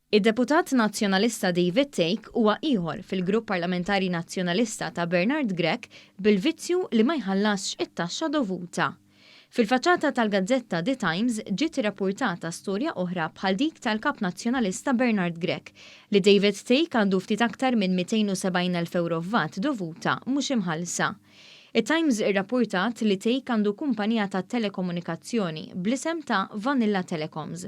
Id-Deputat Nazzjonalista David Take huwa ieħor fil-Grupp Parlamentari Nazzjonalista ta' Bernard Grech bil-vizzju li ma jħallasx it-taxxa dovuta. Fil-faċċata tal-Gazzetta The Times ġiet irrappurtata storja oħra bħal dik tal-Kap Nazzjonalista Bernard Grech li David Take għandu ftit aktar minn 270,000 euro VAT dovuta mhux imħallsa. It-Times irrappurtat li Take għandu kumpanija ta' telekomunikazzjoni bl-isem ta' Vanilla Telecoms.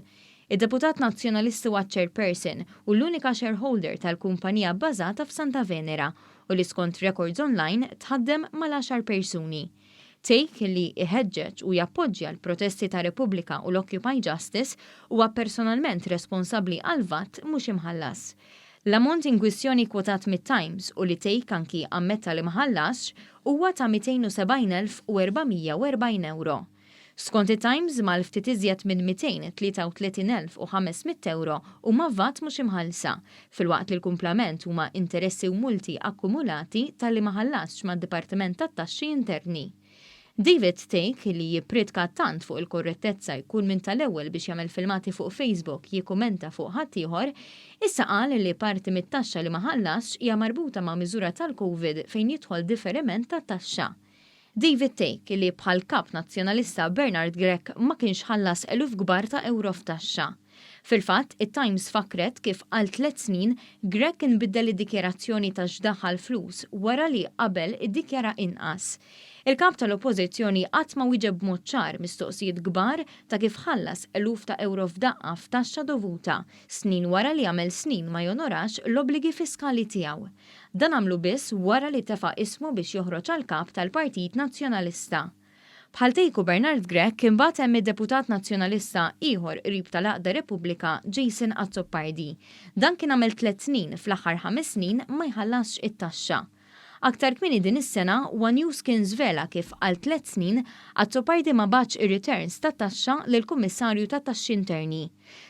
Id-Deputat Nazzjonalisti huwa chairperson u l-unika shareholder tal-kumpanija bbażata f'Santa Venera u li skont records online tħaddem mal-10 persuni. Take li iħeġġeġ u jappoġġja l-protesti ta' Repubblika u l-Occupy Justice huwa personalment responsabbli għal VAT mhux imħallas. L-ammont in kwistjoni kwotat mit-Times u li Take anki ammetta li maħallasx huwa ta' 270,440 euro. Skont it-Times mal-ftit iżjed minn 233,500 euro huma VAT mhux imħallsa, filwaqt li l-kumplament huma interessi u multi akkumulati tal-li ma ħallasx mad-Dipartiment tat-Taxxi Interni. David Take li jippridka tant fuq il-korrettezza jkun minn tal-ewwel biex jagħmel filmati fuq Facebook jikkumenta fuq ħadd ieħor, issa qal li parti mit-taxxa li ma ħallasx hija marbuta ma' miżura tal-COVID fejn jidħol differiment tat-taxxa. David Take li bħal Kap Nazzjonalista Bernard Grech ma kienx ħallas eluf kbar ta' euro f'taxxa. Fil-fatt, it-Times fakret kif għal 3 snin Grech inbiddel id-dikjarazzjoni ta' x'daħħal flus wara li qabel iddikjara inqas. Il-kap tal-Oppożizzjoni qatt ma wieġeb b'mod ċar mistoqsijiet kbar ta' kif ħallas eluf ta' euro f'daqqa f'taxxa dovuta, snin wara li għamel snin ma jonorax l-obbligi fiskali tiegħu. Dan għamlu biss wara li tefa' ismu biex joħroġ għall-kap tal-Partit Nazzjonalista. Bħal Take u Bernard Grech imbagħad hemm id-Deputat Nazzjonalista ieħor qrib tal-Għaqda Repubblika Jason Azzopardi. Dan kien għamel 3 snin fl-aħħar 5 snin ma jħallasx it-taxxa. Aktar kmieni din is-sena One News kien żvela kif għal 3 snin Azzopardi ma bagħatx ir-returns tat-taxxa lill-Kummissarju tat-Taxxi Interni.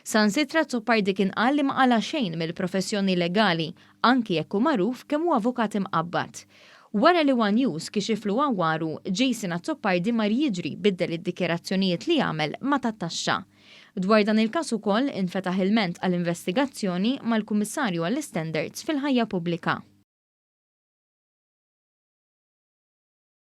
Sansitra Azzopardi kien qal li ma qala xejn mill-professjoni legali, anki jekk hu magħruf kemm hu avukat imqabbad. Wara li One News kixiflu għawaru, Jason Azzopardi mar jiġri biddel id-dikjerazzjonijiet li jagħmel ma tat-taxxa. Dwar dan il-każ ukoll infetaħ ilment għall-investigazzjoni mal-Kummissarju għall-Standards fil-ħajja pubblika.